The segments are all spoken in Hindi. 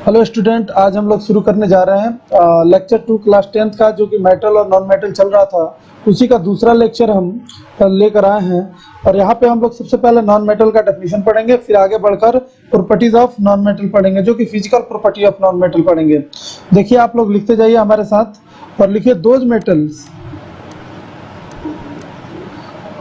हेलो स्टूडेंट, आज हम लोग शुरू करने जा रहे हैं लेक्चर 2 क्लास 10th का, जो कि मेटल और नॉन मेटल चल रहा था। उसी का दूसरा लेक्चर हम लेकर आए हैं। और यहाँ पे हम लोग सबसे पहले नॉन मेटल का डेफिनेशन पढ़ेंगे, फिर आगे बढ़कर प्रॉपर्टीज ऑफ नॉन मेटल पढ़ेंगे, जो कि physical property of non metal पढ़ेंगे। देखिए, आप लोग लिखते जाइए हमारे साथ और लिखिए दोज मेटल्स,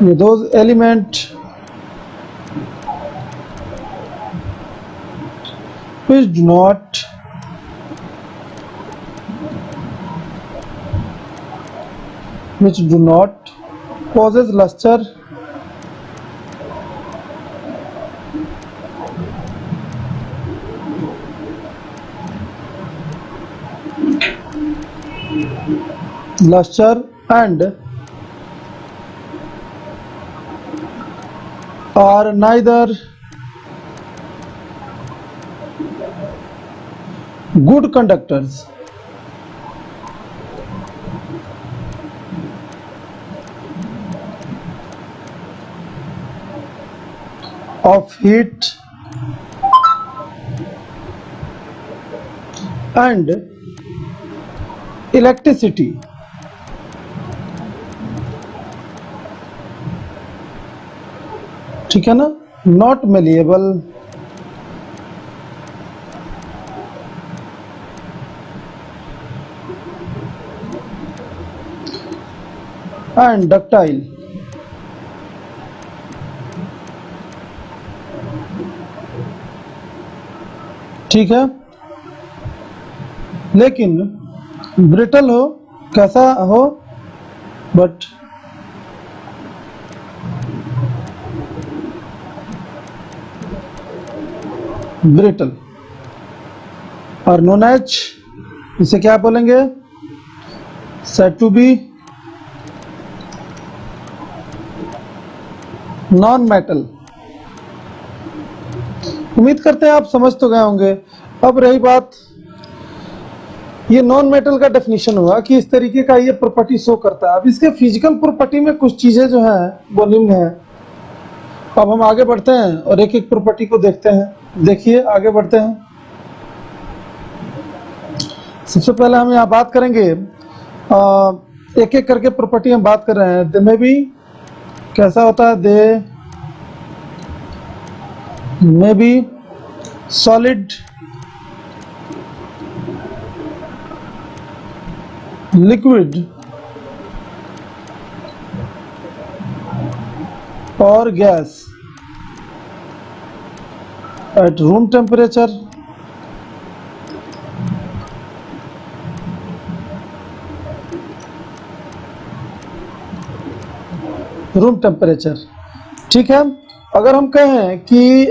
ये those element which do not possess luster and are neither good conductors of heat and electricity, ठीक है ना, not malleable and ductile, ठीक है, लेकिन ब्रिटल हो, कैसा हो, बट ब्रिटल। और नोन एज, इसे क्या बोलेंगे, said to be non metal. उम्मीद करते हैं आप समझ तो गए होंगे। अब रही बात, ये नॉन मेटल का डेफिनेशन हुआ कि इस तरीके का ये प्रॉपर्टी शो करता है। अब इसके फिजिकल प्रॉपर्टी में कुछ चीजें जो हैं वो निम्न है। अब हम आगे बढ़ते हैं और एक एक प्रॉपर्टी को देखते हैं। देखिए, आगे बढ़ते हैं। सबसे पहले हम यहाँ बात करेंगे, एक एक करके प्रॉपर्टी हम बात कर रहे हैं। दे में भी कैसा होता है, दे में भी सॉलिड, लिक्विड और gas at room temperature, room temperature, ठीक है। अगर हम कहें कि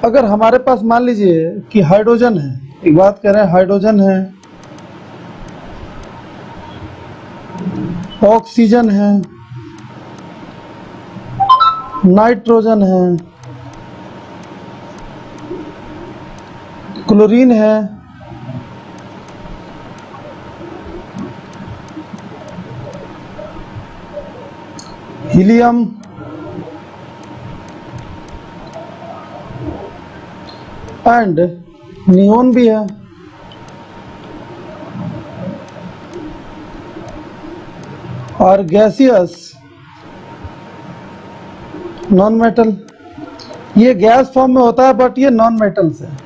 अगर हमारे पास मान लीजिए कि हाइड्रोजन है, एक बात कह रहे हैं, हाइड्रोजन है, ऑक्सीजन है, नाइट्रोजन है, क्लोरीन है, हीलियम एंड नियोन भी है, और गैसियस नॉन मेटल। ये गैस फॉर्म में होता है, बट ये नॉन मेटल्स है।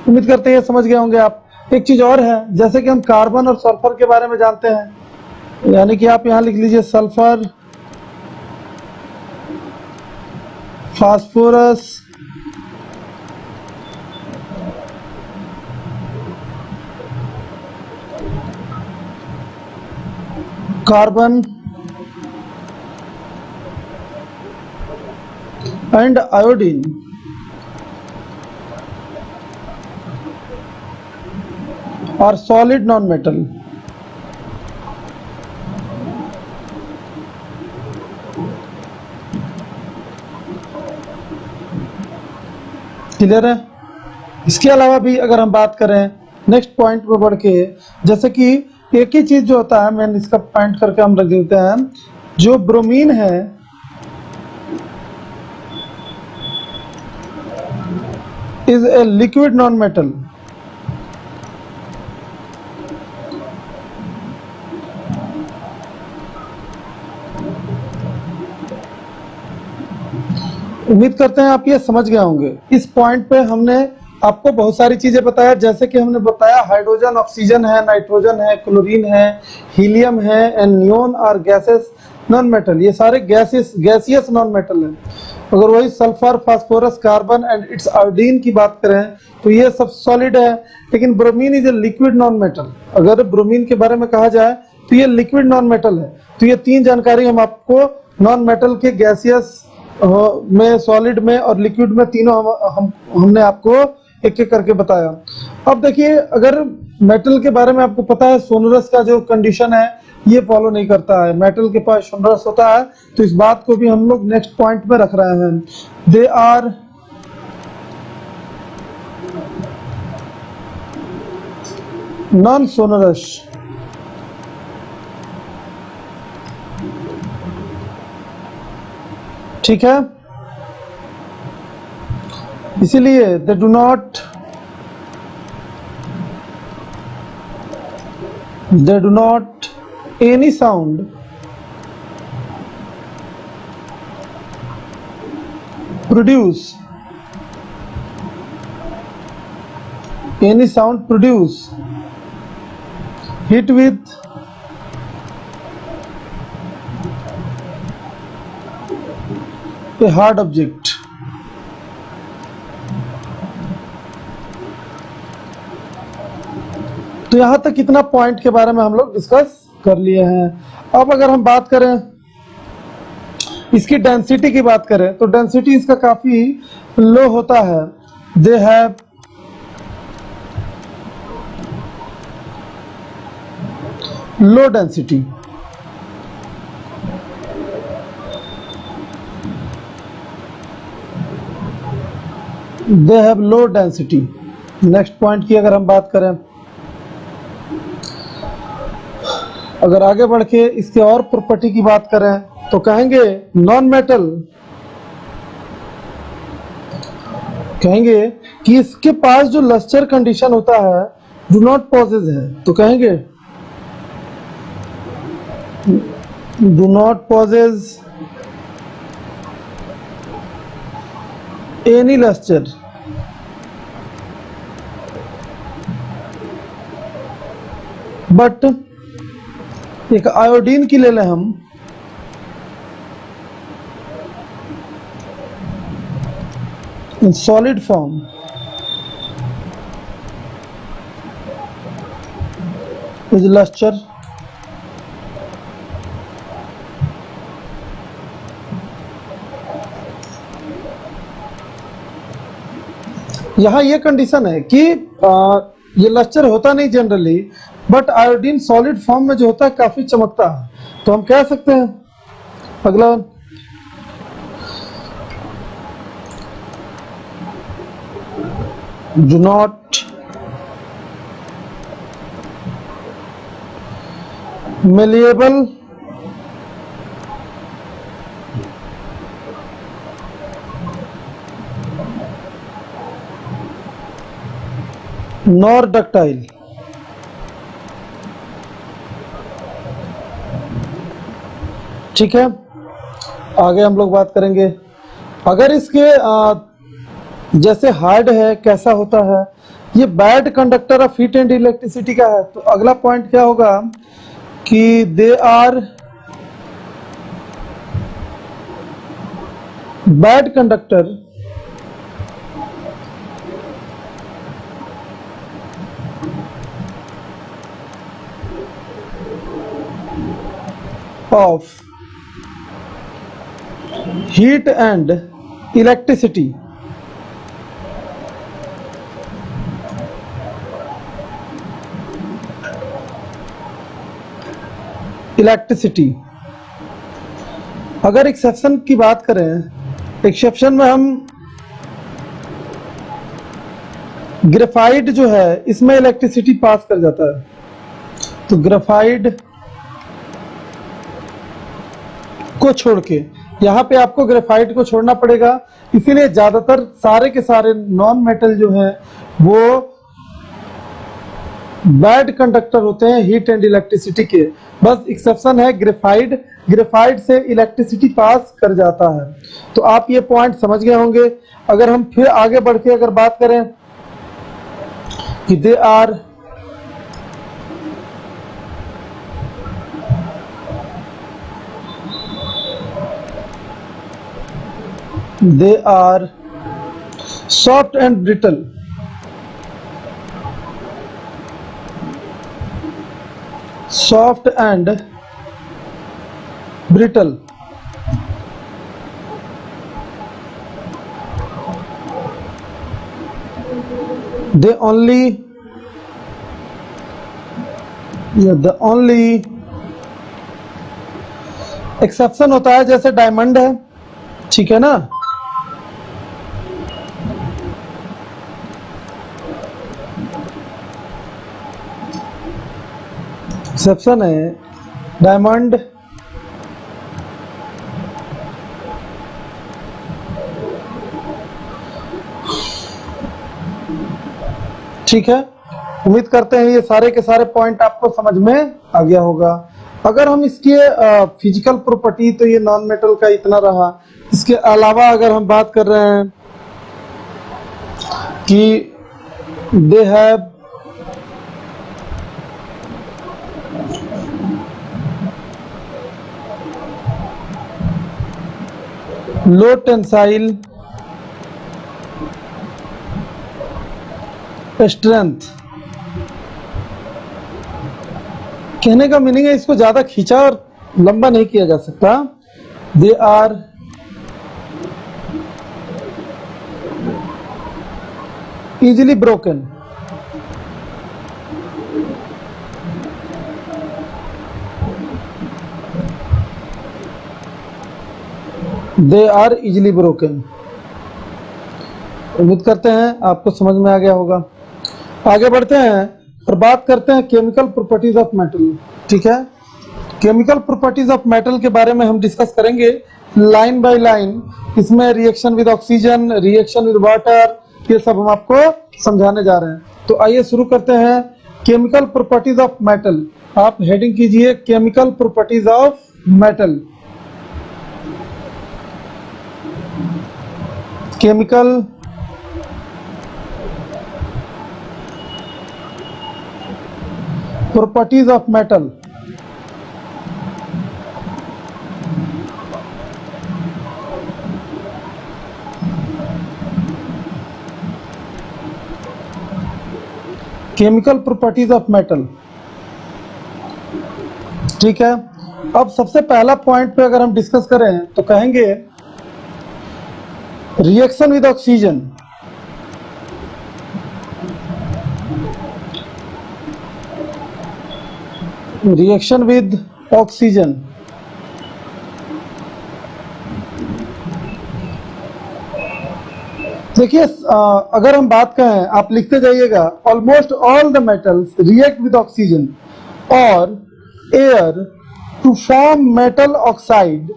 उम्मीद करते हैं ये समझ गए होंगे आप। एक चीज और है, जैसे कि हम कार्बन और सल्फर के बारे में जानते हैं, यानी कि आप यहां लिख लीजिए sulphur, phosphorus, carbon and iodine. और सॉलिड नॉन मेटल। क्लियर है। इसके अलावा भी अगर हम बात करें नेक्स्ट पॉइंट पे बढ़ के, जैसे कि एक ही चीज जो होता है, मैं इसका पॉइंट करके हम रख देते हैं, जो ब्रोमीन है is a liquid non-metal. उम्मीद करते हैं आप ये समझ गए होंगे। इस पॉइंट पे हमने आपको बहुत सारी चीजें बताया, जैसे कि हमने बताया हाइड्रोजन, ऑक्सीजन है, नाइट्रोजन है, क्लोरीन है, हीलियम है, एंड नियोन और गैसेस नॉन मेटल। ये सारे गैसियस नॉन मेटल हैं। अगर वही sulphur, phosphorus, carbon and it's iodine की बात करें तो ये सब सॉलिड है, लेकिन bromine is a liquid non metal. अगर ब्रोमीन के बारे में कहा जाए तो ये लिक्विड नॉन मेटल है। तो ये तीन जानकारी हम आपको नॉन मेटल के गैसियस में, सॉलिड में और लिक्विड में, तीनों हमने आपको एक एक करके बताया। अब देखिए, अगर मेटल के बारे में आपको पता है, सोनरस का जो कंडीशन है ये फॉलो नहीं करता है। मेटल के पास सोनरस होता है, तो इस बात को भी हम लोग नेक्स्ट पॉइंट में रख रहे हैं। They are non sonorous. ठीक है, इसीलिए they do not any sound produce hit with a hard object। तो यहां तक कितना पॉइंट के बारे में हम लोग डिस्कस कर लिए हैं। अब अगर हम बात करें इसकी डेंसिटी की बात करें तो डेंसिटी इसका काफी लो होता है। They have low density. Next point की अगर हम बात करें, अगर आगे बढ़ के इसके और प्रॉपर्टी की बात करें तो कहेंगे नॉन मेटल, कहेंगे कि इसके पास जो लस्टर कंडीशन होता है डू नॉट पॉजेज है। तो कहेंगे do not possess any lustre, but एक आयोडीन की ले लें हम, in solid form, is lustre. यहाँ ये कंडीशन है कि ये लस्टर होता नहीं generally, but iodine solid form में जो होता है काफी चमकता है। तो हम कह सकते हैं अगला, do not malleable nor ductile। ठीक है, आगे हम लोग बात करेंगे अगर इसके जैसे हार्ड है कैसा होता है, ये bad conductor of heat and electricity का है। तो अगला पॉइंट क्या होगा कि they are bad conductor of heat and electricity. अगर एक्सेप्शन की बात करें, एक्सेप्शन में हम ग्रेफाइट जो है इसमें इलेक्ट्रिसिटी पास कर जाता है, तो ग्रेफाइट को छोड़ के, यहाँ पे आपको ग्रेफाइट को छोड़ना पड़ेगा, इसीलिए ज्यादातर सारे के सारे नॉन मेटल जो हैं वो बैड कंडक्टर होते हैं हीट एंड इलेक्ट्रिसिटी के। बस एक्सेप्शन है ग्रेफाइट, ग्रेफाइट से इलेक्ट्रिसिटी पास कर जाता है। तो आप ये पॉइंट समझ गए होंगे। अगर हम फिर आगे बढ़ के अगर बात करें कि they are soft and brittle. Soft and brittle. The only exception होता है जैसे डायमंड है, ठीक है ना। एक्सेप्शन है डायमंड, ठीक है। उम्मीद करते हैं ये सारे के सारे पॉइंट आपको समझ में आ गया होगा। अगर हम इसके फिजिकल प्रॉपर्टी, तो ये नॉन मेटल का इतना रहा। इसके अलावा अगर हम बात कर रहे हैं कि they have low tensile strength, कहने का मीनिंग है इसको ज्यादा खींचा और लंबा नहीं किया जा सकता। They are easily broken, they are easily broken. उम्मीद करते हैं आपको समझ में आ गया होगा। आगे बढ़ते हैं और बात करते हैं केमिकल प्रॉपर्टीज ऑफ मेटल, ठीक है। केमिकल प्रॉपर्टीज ऑफ मेटल के बारे में हम डिस्कस करेंगे लाइन बाय लाइन। इसमें reaction with oxygen, reaction with water, ये सब हम आपको समझाने जा रहे हैं। तो आइए शुरू करते हैं केमिकल प्रॉपर्टीज ऑफ मेटल। आप हेडिंग कीजिए chemical properties of metal. Chemical properties of metal. Chemical properties of metal, ठीक है। अब सबसे पहला पॉइंट पे अगर हम डिस्कस करें तो कहेंगे reaction with oxygen. Reaction with oxygen, देखिए अगर हम बात करें, आप लिखते जाइएगा, almost all the metals react with oxygen और air to form metal oxide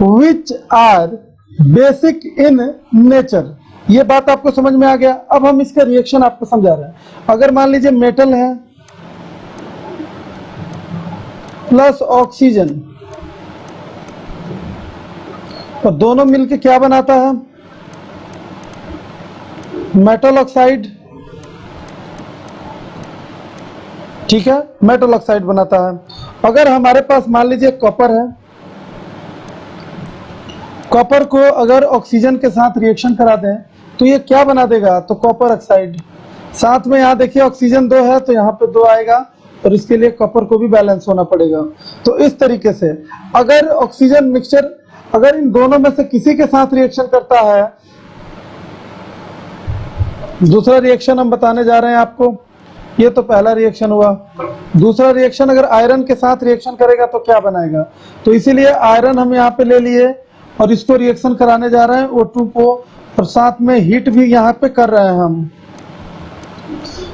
which are basic in nature. ये बात आपको समझ में आ गया। अब हम इसका रिएक्शन आपको समझा रहे हैं। अगर मान लीजिए मेटल है प्लस ऑक्सीजन, और दोनों मिलके क्या बनाता है, मेटल ऑक्साइड, ठीक है, मेटल ऑक्साइड बनाता है। अगर हमारे पास मान लीजिए कॉपर है, कॉपर को अगर ऑक्सीजन के साथ रिएक्शन करा दें तो ये क्या बना देगा, तो कॉपर ऑक्साइड। साथ में यहाँ देखिए ऑक्सीजन 2 है तो यहाँ पे 2 आएगा, और इसके लिए कॉपर को भी बैलेंस होना पड़ेगा। तो इस तरीके से अगर ऑक्सीजन मिक्सचर अगर इन दोनों में से किसी के साथ रिएक्शन करता है, दूसरा रिएक्शन हम बताने जा रहे हैं आपको। ये तो पहला रिएक्शन हुआ। दूसरा रिएक्शन अगर आयरन के साथ रिएक्शन करेगा तो क्या बनाएगा, तो इसीलिए आयरन हम यहाँ पे ले लिए और इसको रिएक्शन कराने जा रहे हैं O2 को, और साथ में हीट भी यहाँ पे कर रहे हैं हम।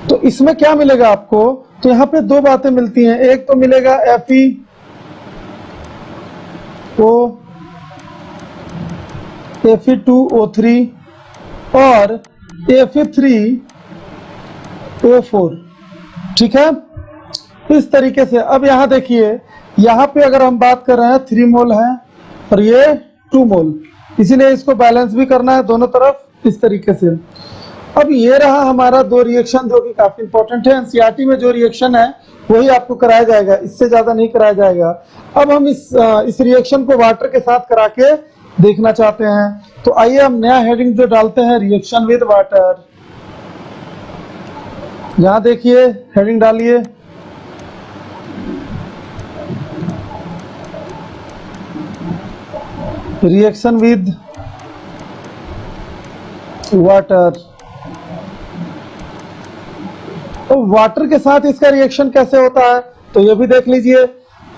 तो इसमें क्या मिलेगा आपको, तो यहाँ पे 2 बातें मिलती हैं। एक तो मिलेगा FeO Fe2O3 और Fe3O4, ठीक है। इस तरीके से अब यहाँ देखिए, यहाँ पे अगर हम बात कर रहे हैं 3 मोल है और ये 2 मोल, इसीलिए इसको बैलेंस भी करना है दोनों तरफ इस तरीके से। अब ये रहा हमारा 2 रिएक्शन जो कि काफी इंपॉर्टेंट है। एनसीईआरटी में जो रिएक्शन है वही आपको कराया जाएगा, इससे ज्यादा नहीं कराया जाएगा। अब हम इस रिएक्शन को वाटर के साथ करा के देखना चाहते हैं, तो आइए हम नया हेडिंग जो डालते हैं, रिएक्शन विद वाटर। यहाँ देखिए हेडिंग डालिए, रिएक्शन विद वाटर। तो वाटर के साथ इसका रिएक्शन कैसे होता है तो ये भी देख लीजिए।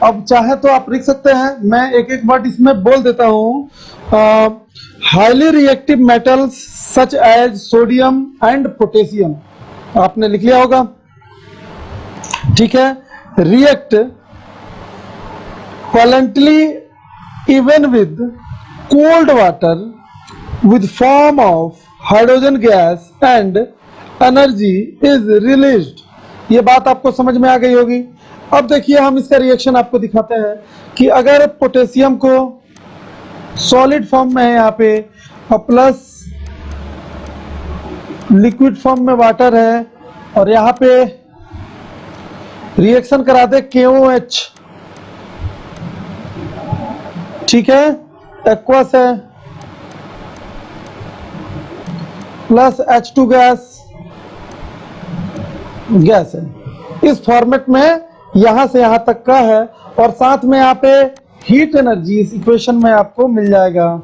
अब चाहे तो आप लिख सकते हैं, मैं एक एक वर्ड इसमें बोल देता हूँ। Highly reactive metals such as sodium and potassium, आपने लिख लिया होगा, ठीक है। React violently even with cold water with form of hydrogen gas and energy is released। ये बात आपको समझ में आ गई होगी। अब देखिए हम इसका रिएक्शन आपको दिखाते हैं कि अगर पोटेशियम को सॉलिड फॉर्म में है यहाँ पे और प्लस लिक्विड फॉर्म में वाटर है और यहाँ पे रिएक्शन करा दे KOH, ठीक है, एक्वस है प्लस H2 गैस है। इस फॉर्मेट में यहां से यहां तक का है और साथ में यहाँ पे हीट एनर्जी इस इक्वेशन में आपको मिल जाएगा।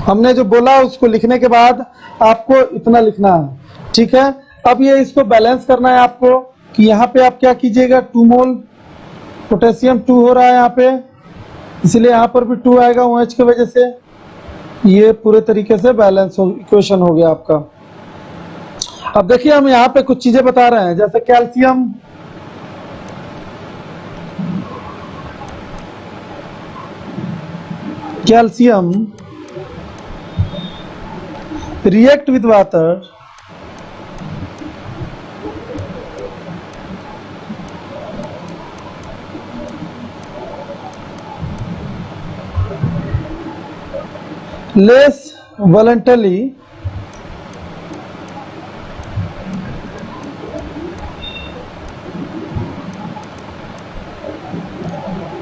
हमने जो बोला उसको लिखने के बाद आपको इतना लिखना है, ठीक है। अब ये इसको बैलेंस करना है आपको कि यहाँ पे आप क्या कीजिएगा, 2 मोल पोटेशियम 2 हो रहा है यहाँ पे, इसलिए यहाँ पर भी 2 आएगा OH की वजह से। ये पूरे तरीके से बैलेंस इक्वेशन हो गया आपका। अब देखिए हम यहाँ पे कुछ चीजें बता रहे हैं, जैसे calcium react with water less voluntarily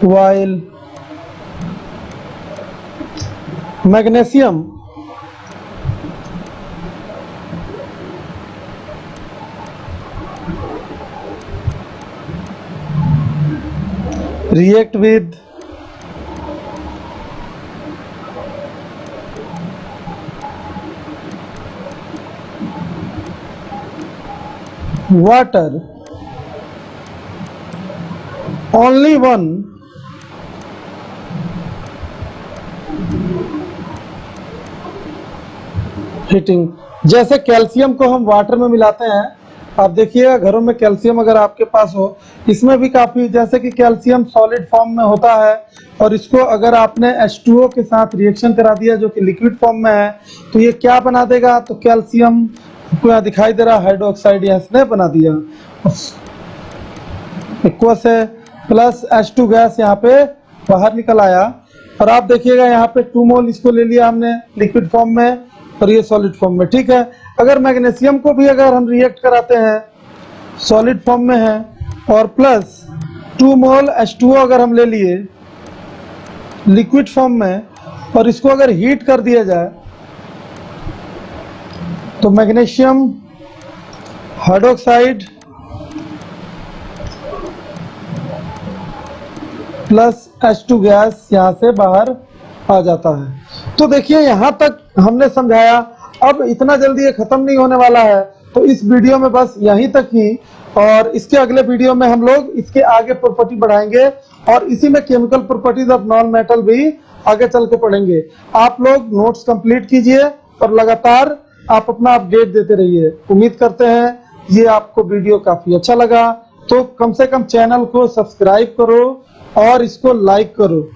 while magnesium react with water, only one heating. जैसे कैल्शियम को हम वाटर में मिलाते हैं, आप देखिएगा घरों में कैल्शियम अगर आपके पास हो, इसमें भी काफी, जैसे कि कैल्शियम सॉलिड फॉर्म में होता है और इसको अगर आपने H2O के साथ रिएक्शन करा दिया जो कि लिक्विड फॉर्म में है, तो ये क्या बना देगा, तो कैल्शियम आपको यहाँ दिखाई दे रहा हाइड्रोक्साइड, यहाँ इसने बना दिया एक्वस है प्लस H2 गैस यहाँ पे बाहर निकल आया। और आप देखिएगा यहाँ पे 2 मोल इसको ले लिया हमने लिक्विड फॉर्म में और ये सॉलिड फॉर्म में, ठीक है। अगर मैग्नीशियम को भी अगर हम रिएक्ट कराते हैं, सॉलिड फॉर्म में है और प्लस 2 मोल H2O अगर हम ले लिए लिक्विड फॉर्म में और इसको अगर हीट कर दिया जाए तो magnesium hydroxide plus H2 gas यहाँ से बाहर आ जाता है। तो देखिए यहाँ तक हमने समझाया। अब इतना जल्दी ये खत्म नहीं होने वाला है, तो इस वीडियो में बस यहीं तक ही, और इसके अगले वीडियो में हम लोग इसके आगे प्रॉपर्टी बढ़ाएंगे और इसी में chemical properties of non metal भी आगे चल के पढ़ेंगे। आप लोग नोट्स कंप्लीट कीजिए और लगातार आप अपना अपडेट देते रहिए। उम्मीद करते हैं ये आपको वीडियो काफी अच्छा लगा, तो कम से कम चैनल को सब्सक्राइब करो और इसको लाइक करो।